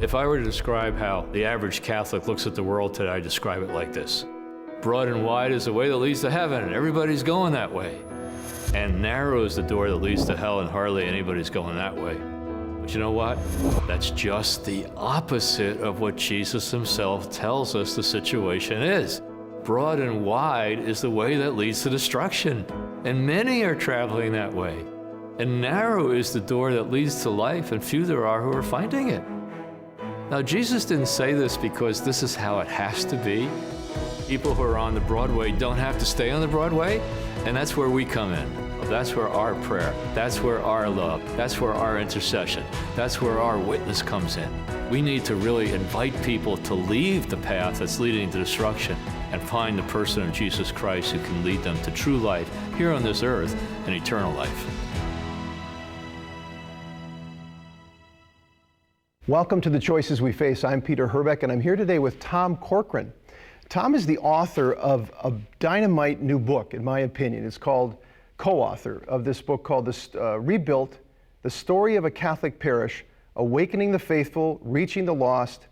If I were to describe how the average Catholic looks at the world today, I describe it like this. Broad and wide is the way that leads to heaven, and everybody's going that way. And narrow is the door that leads to hell, and hardly anybody's going that way. But you know what? That's just the opposite of what Jesus himself tells us the situation is. Broad and wide is the way that leads to destruction, and many are traveling that way. And narrow is the door that leads to life, and few there are who are finding it. Now, Jesus didn't say this because this is how it has to be. People who are on the Broadway don't have to stay on the Broadway, and that's where we come in. That's where our prayer, that's where our love, that's where our intercession, that's where our witness comes in. We need to really invite people to leave the path that's leading to destruction and find the person of Jesus Christ who can lead them to true life here on this earth and eternal life. Welcome to The Choices We Face. I'm Peter Herbeck, and I'm here today with Tom Corcoran. Tom is the author of a dynamite new book, in my opinion. It's called, co-author of this book called Rebuilt, The Story of a Catholic Parish, Awakening the Faithful, Reaching the Lost,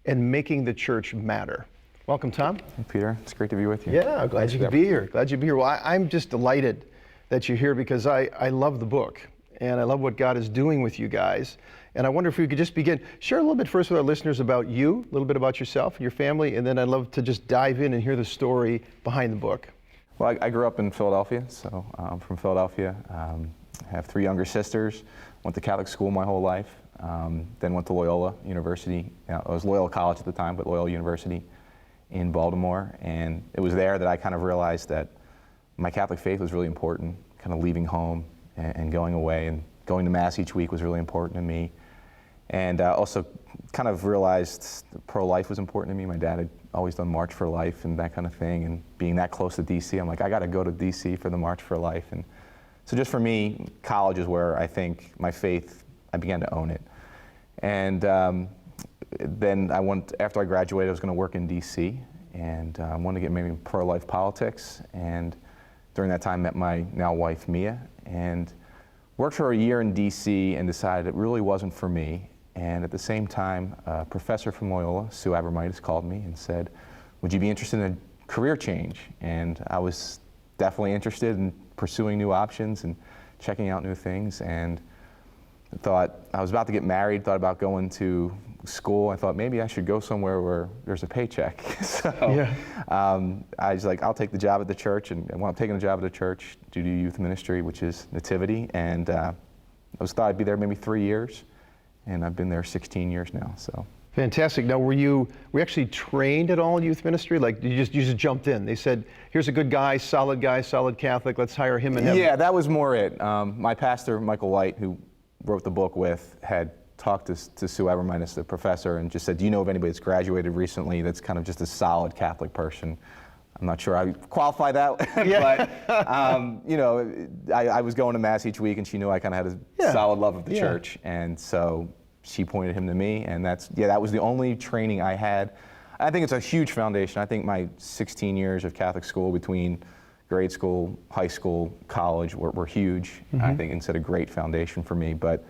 and Making the Church Matter. Welcome, Tom. Hey, Peter. It's great to be with you. Yeah, glad you could be here. Glad you could be here. Well, I'm just delighted that you're here because I love the book, and I love what God is doing with you guys. And I wonder if we could just begin, share a little bit first with our listeners about you, a little bit about yourself and your family, and then I'd love to just dive in and hear the story behind the book. Well, I grew up in Philadelphia, so I'm from Philadelphia. I have 3 younger sisters, went to Catholic school my whole life, then went to Loyola University. I was Loyola College at the time, but Loyola University in Baltimore. And it was there that I kind of realized that my Catholic faith was really important, kind of leaving home and going away, and going to Mass each week was really important to me. And also kind of realized pro-life was important to me. My dad had always done March for Life and that kind of thing, and being that close to DC, I'm like, I got to go to DC for the March for Life. And so just for me, college is where I think my faith, I began to own it. And then after I graduated, I was going to work in DC, and wanted to get maybe pro-life politics. And during that time, met my now wife, Mia, and worked for a year in DC and decided it really wasn't for me. And at the same time, a professor from Loyola, Sue Abramitis, called me and said, would you be interested in a career change? And I was definitely interested in pursuing new options and checking out new things. And thought, I was about to get married, thought about going to school. I thought maybe I should go somewhere where there's a paycheck. So yeah. I was like, I'll take the job at the church. And when I'm taking the job at the church, to do youth ministry, which is Nativity. And I thought I'd be there maybe 3 years. And I've been there 16 years now, so. Fantastic. Now, were you actually trained at all in youth ministry? Like, you just jumped in? They said, here's a good guy, solid Catholic, let's hire him and him. Yeah, that was more it. My pastor, Michael White, who wrote the book with, had talked to Sue Abramitis, the professor, and just said, do you know of anybody that's graduated recently that's kind of just a solid Catholic person? I'm not sure I qualify that, yeah. But you know, I was going to Mass each week, and she knew I kind of had a solid love of the church, and so she pointed him to me, and that was the only training I had. I think it's a huge foundation. I think my 16 years of Catholic school between grade school, high school, college were huge. Mm-hmm. I think it's set a great foundation for me, but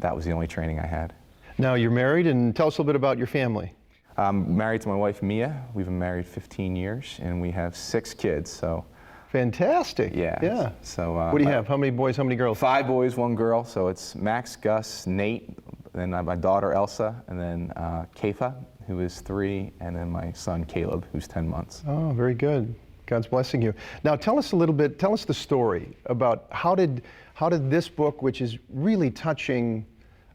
that was the only training I had. Now you're married, and tell us a little bit about your family. I'm married to my wife, Mia. We've been married 15 years, and we have 6 kids, so. Fantastic. Yeah. So. What do you have? How many boys, how many girls? 5 boys, 1 girl, so it's Max, Gus, Nate, then my daughter, Elsa, and then Kefa, who is 3, and then my son, Caleb, who's 10 months. Oh, very good. God's blessing you. Now tell us the story about how did this book, which is really touching,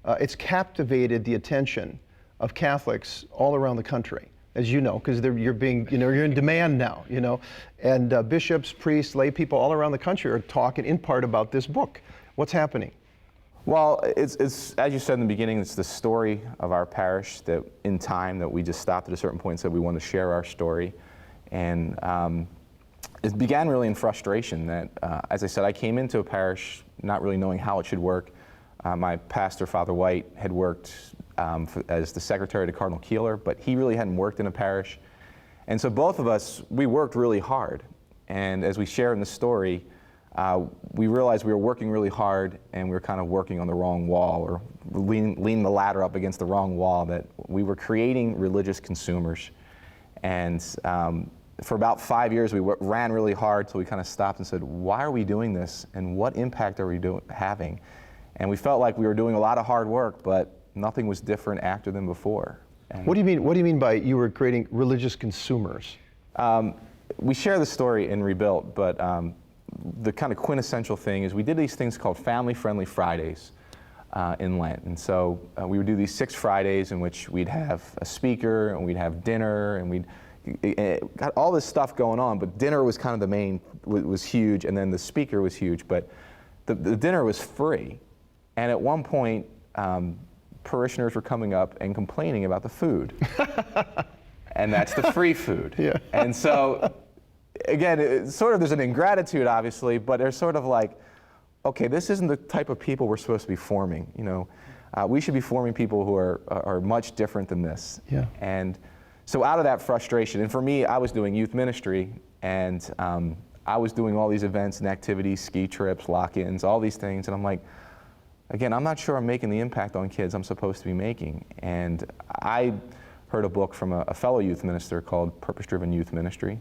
it's captivated the attention of Catholics all around the country, as you know, because you're in demand now, you know, and bishops, priests, lay people all around the country are talking in part about this book. What's happening? Well, it's as you said in the beginning, it's the story of our parish that in time that we just stopped at a certain point and said we want to share our story. And it began really in frustration that, as I said, I came into a parish not really knowing how it should work. My pastor, Father White, had worked as the secretary to Cardinal Keeler, but he really hadn't worked in a parish. And so both of us, we worked really hard. And as we share in the story, we realized we were working really hard and we were kind of working on the wrong wall, or leaning the ladder up against the wrong wall, that we were creating religious consumers. And for about 5 years, we ran really hard till we kind of stopped and said, why are we doing this, and what impact are we having? And we felt like we were doing a lot of hard work, but nothing was different after than before. And What do you mean by you were creating religious consumers? we share the story in Rebuilt, but the kind of quintessential thing is we did these things called Family-Friendly Fridays in Lent. And so we would do these 6 Fridays in which we'd have a speaker, and we'd have dinner, and we'd got all this stuff going on, but dinner was kind of the main, was huge, and then the speaker was huge, but the dinner was free. And at one point, parishioners were coming up and complaining about the food. And that's the free food. Yeah. And so, again, there's an ingratitude, obviously, but there's sort of like, okay, this isn't the type of people we're supposed to be forming. You know, we should be forming people who are much different than this. Yeah. And so out of that frustration, and for me, I was doing youth ministry, and I was doing all these events and activities, ski trips, lock-ins, all these things, and I'm like, again, I'm not sure I'm making the impact on kids I'm supposed to be making. And I heard a book from a fellow youth minister called Purpose-Driven Youth Ministry,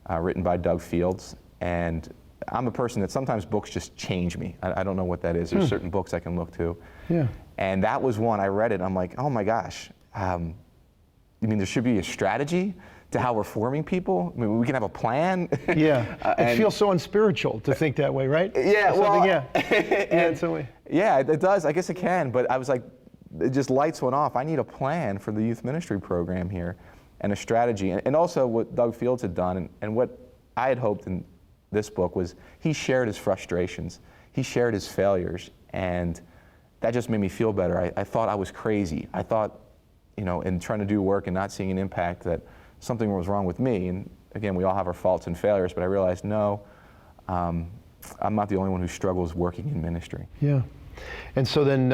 written by Doug Fields. And I'm a person that sometimes books just change me. I don't know what that is. There's certain books I can look to. Yeah. And that was one. I read it, I'm like, oh my gosh. You mean there should be a strategy to how we're forming people? I mean, we can have a plan. Yeah. It feels so unspiritual to think that way, right? Yeah, well, yeah. Yeah, it does. I guess it can. But I was like, it just lights went off. I need a plan for the youth ministry program here, and a strategy. And also what Doug Fields had done, and what I had hoped in this book was he shared his frustrations. He shared his failures. And that just made me feel better. I thought I was crazy. I thought, you know, in trying to do work and not seeing an impact, that something was wrong with me. And again, we all have our faults and failures, but I realized, no, I'm not the only one who struggles working in ministry. Yeah. And so then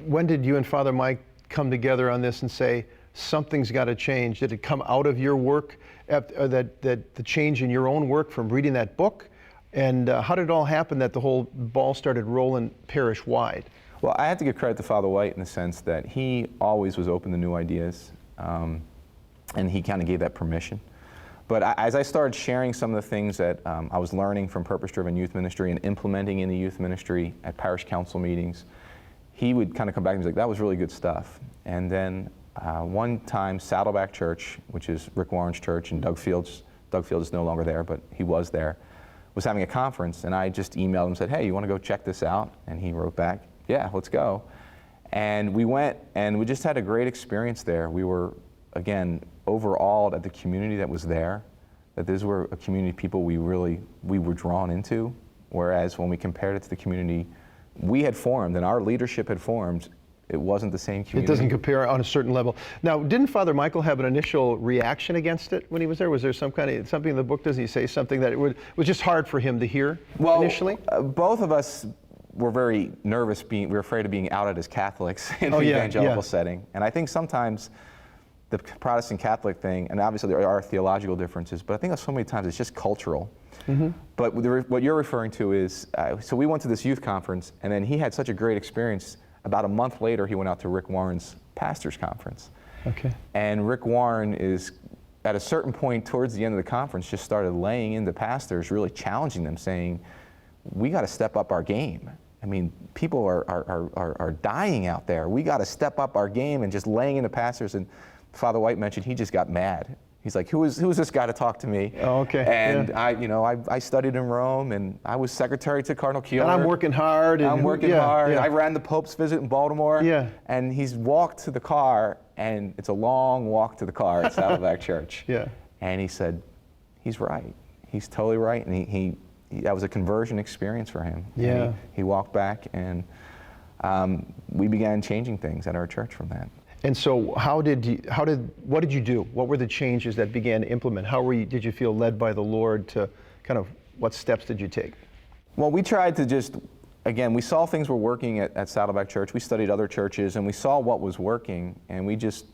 when did you and Father Mike come together on this and say, something's got to change? Did it come out of your work, that the change in your own work from reading that book? And how did it all happen that the whole ball started rolling parish-wide? Well, I have to give credit to Father White in the sense that he always was open to new ideas, and he kind of gave that permission. But as I started sharing some of the things that I was learning from Purpose-Driven Youth Ministry and implementing in the youth ministry at parish council meetings, he would kind of come back and be like, that was really good stuff. And then one time, Saddleback Church, which is Rick Warren's church, and Doug Fields is no longer there, but he was there, was having a conference, and I just emailed him and said, hey, you want to go check this out? And he wrote back, yeah, let's go. And we went, and we just had a great experience there. We were, again, overawed at the community that was there, that these were a community of people we were drawn into, whereas when we compared it to the community we had formed and our leadership had formed, it wasn't the same community. It doesn't compare on a certain level. Now, didn't Father Michael have an initial reaction against it when he was there? Was there something in the book, doesn't he say something that was just hard for him to hear initially? Both of us were very nervous, we were afraid of being outed as Catholics in the evangelical setting. And I think sometimes the Protestant Catholic thing, and obviously there are theological differences, but I think so many times it's just cultural. Mm-hmm. But what you're referring to is, so we went to this youth conference, and then he had such a great experience. About a month later, he went out to Rick Warren's pastor's conference. Okay. And Rick Warren is, at a certain point towards the end of the conference, just started laying into pastors, really challenging them, saying, we got to step up our game. I mean, people are dying out there. We got to step up our game, and just laying into pastors. And Father White mentioned he just got mad. He's like, who is this guy to talk to me? Oh, okay. And I studied in Rome, and I was secretary to Cardinal Keeler. And I'm working hard. I'm working hard. Yeah. I ran the Pope's visit in Baltimore. Yeah. And he's walked to the car, and it's a long walk to the car at Saddleback Church. Yeah. And he said, he's right. He's totally right. And he that was a conversion experience for him. Yeah. He walked back, and we began changing things at our church from that. And so what did you do? What were the changes that began to implement? Did you feel led by the Lord to kind of, what steps did you take? Well, we tried to again, we saw things were working at Saddleback Church. We studied other churches, and we saw what was working, and we just,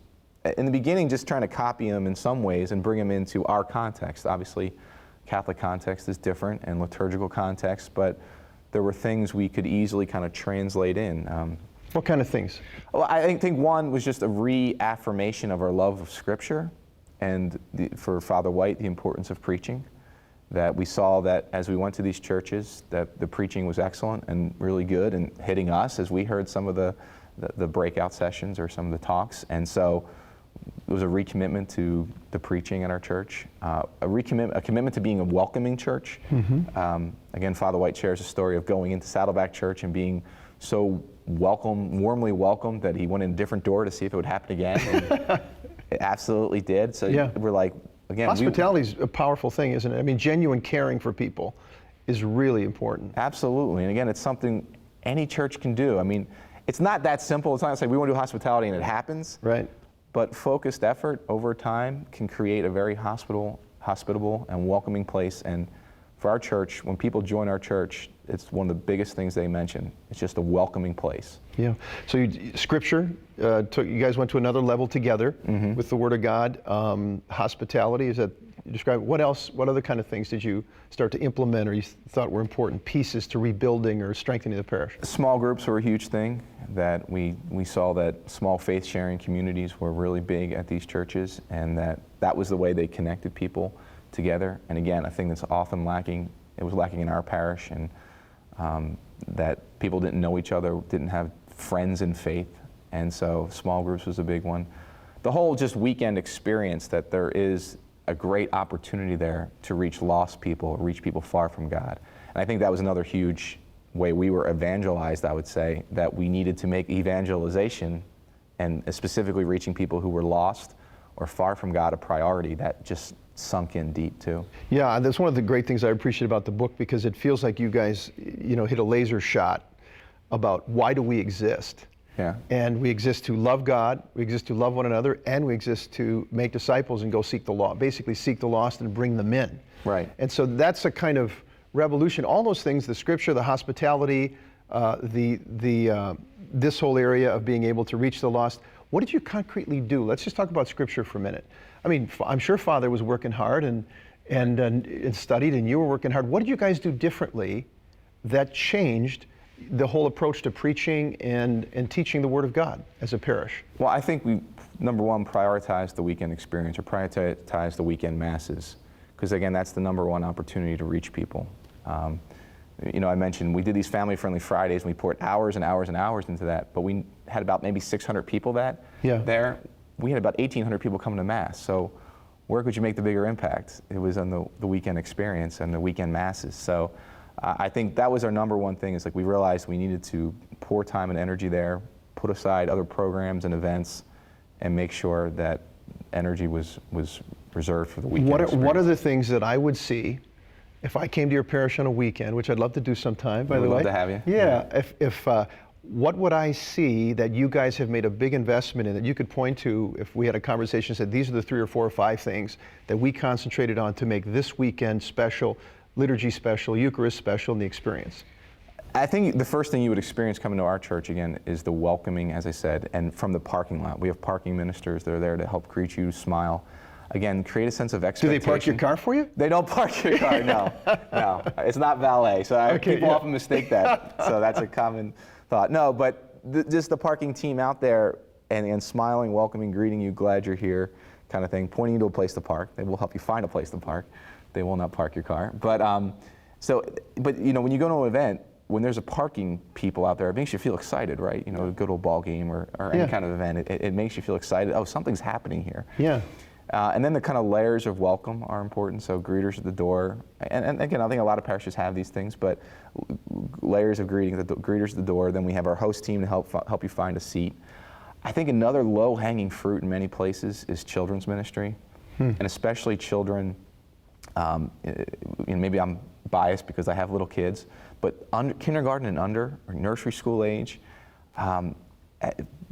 in the beginning, just trying to copy them in some ways and bring them into our context. Obviously, Catholic context is different and liturgical context, but there were things we could easily kind of translate in. What kind of things? Well, I think one was just a reaffirmation of our love of Scripture, and for Father White, the importance of preaching. That we saw that as we went to these churches, that the preaching was excellent and really good and hitting us as we heard some of the breakout sessions or some of the talks. And so it was a recommitment to the preaching at our church, a commitment to being a welcoming church. Again, Father White shares a story of going into Saddleback Church and being so warmly welcomed that he went in a different door to see if it would happen again. And it absolutely did. So we're like, again, hospitality is a powerful thing, isn't it? I mean, genuine caring for people is really important. Absolutely. And again, it's something any church can do. I mean, it's not that simple. It's not like we want to do hospitality and it happens. Right. But focused effort over time can create a very hospitable and welcoming place. And for our church, when people join our church, it's one of the biggest things they mention. It's just a welcoming place. Yeah. So Scripture, you guys went to another level together with the Word of God. Hospitality, is that you describe? What else? What other kind of things did you start to implement, or you thought were important pieces to rebuilding or strengthening the parish? Small groups were a huge thing. That we saw that small faith sharing communities were really big at these churches, and that was the way they connected people together. And again, I think that's often lacking. It was lacking in our parish, and that people didn't know each other, didn't have friends in faith, and so small groups was a big one. The whole just weekend experience, that there is a great opportunity there to reach lost people, reach people far from God. And I think that was another huge way we were evangelized, I would say, that we needed to make evangelization and specifically reaching people who were lost or far from God a priority. That just sunk in deep too. Yeah, that's one of the great things I appreciate about the book, because it feels like you guys, hit a laser shot about why do we exist. Yeah. And we exist to love God, we exist to love one another, and we exist to make disciples and go seek the lost, basically seek the lost and bring them in. Right. And so that's a kind of revolution. All those things, the Scripture, the hospitality, this whole area of being able to reach the lost. What did you concretely do? Let's just talk about Scripture for a minute. I mean, I'm sure Father was working hard and studied, and you were working hard. What did you guys do differently that changed the whole approach to preaching and teaching the Word of God as a parish? Well, I think we, number one, prioritized the weekend experience, or prioritized the weekend masses, because again, that's the number one opportunity to reach people. I mentioned we did these family-friendly Fridays, and we poured hours and hours and hours into that, but we had about maybe 600 people there. We had about 1,800 people coming to Mass, so where could you make the bigger impact? It was on the weekend experience and the weekend masses. So I think that was our number one thing, is like we realized we needed to pour time and energy there, put aside other programs and events, and make sure that energy was reserved for the weekend experience. What are the things that I would see if I came to your parish on a weekend, which I'd love to do sometime, by the way? We'd love to have you. Yeah. What would I see that you guys have made a big investment in, that you could point to if we had a conversation and said, these are the 3 or 4 or 5 things that we concentrated on to make this weekend special, liturgy special, Eucharist special, and the experience? I think the first thing you would experience coming to our church, again, is the welcoming, as I said, and from the parking lot. We have parking ministers that are there to help greet you, smile. Again, create a sense of expectation. Do they park your car for you? They don't park your car, no. No, it's not valet. So people often mistake that. So that's a common thought. No, but just the parking team out there and smiling, welcoming, greeting you, glad you're here, kind of thing, pointing you to a place to park. They will help you find a place to park. They will not park your car. But when you go to an event, when there's a parking people out there, it makes you feel excited, right? Go to a ball game or any kind of event, it makes you feel excited. Oh, something's happening here. Yeah. And then the kind of layers of welcome are important. So greeters at the door, and again, I think a lot of parishes have these things, but layers of greeters at the door. Then we have our host team to help you find a seat. I think another low-hanging fruit in many places is children's ministry, and especially children. Maybe I'm biased because I have little kids, but kindergarten and under, or nursery school age,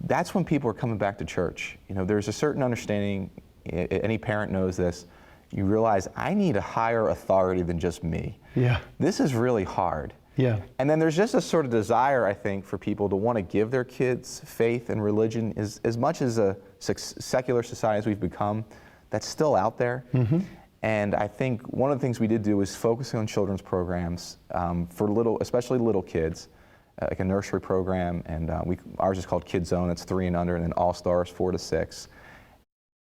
that's when people are coming back to church. There's a certain understanding. Any parent knows this. You realize I need a higher authority than just me. Yeah. This is really hard. Yeah. And then there's just a sort of desire, I think, for people to want to give their kids faith and religion. As much as a secular society as we've become, that's still out there. Mm-hmm. And I think one of the things we did do was focus on children's programs for especially little kids, like a nursery program, and ours is called Kid Zone. It's 3 and under, and then All Stars 4 to 6.